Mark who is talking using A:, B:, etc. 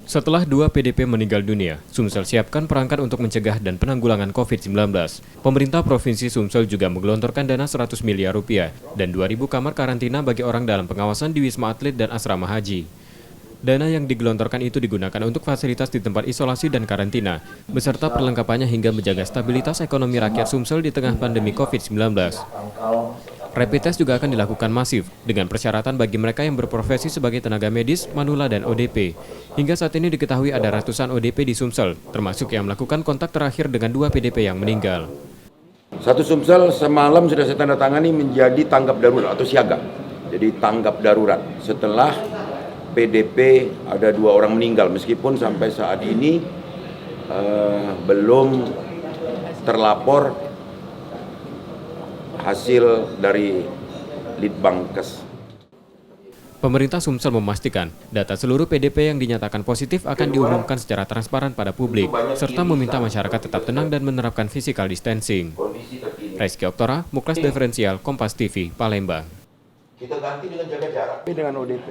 A: Setelah 2 PDP meninggal dunia, Sumsel siapkan perangkat untuk mencegah dan penanggulangan COVID-19. Pemerintah Provinsi Sumsel juga menggelontorkan dana 100 miliar rupiah dan 2.000 kamar karantina bagi orang dalam pengawasan di Wisma Atlet dan Asrama Haji. Dana yang digelontorkan itu digunakan untuk fasilitas di tempat isolasi dan karantina, beserta perlengkapannya hingga menjaga stabilitas ekonomi rakyat Sumsel di tengah pandemi COVID-19. Rapid test juga akan dilakukan masif, dengan persyaratan bagi mereka yang berprofesi sebagai tenaga medis, manula, dan ODP. Hingga saat ini diketahui ada ratusan ODP di Sumsel, termasuk yang melakukan kontak terakhir dengan 2 PDP yang meninggal.
B: Satu Sumsel semalam sudah saya tanda tangani menjadi tanggap darurat atau siaga. Jadi tanggap darurat setelah PDP ada 2 orang meninggal, meskipun sampai saat ini belum terlapor hasil dari Litbangkes.
A: Pemerintah Sumsel memastikan data seluruh PDP yang dinyatakan positif akan diumumkan secara transparan pada publik, serta meminta masyarakat tetap tenang dan menerapkan physical distancing. Rizky Oktora, Muklas Diferensial, Kompas TV, Palembang.
B: Kita ganti dengan jaga jarak.
C: Dengan ODP.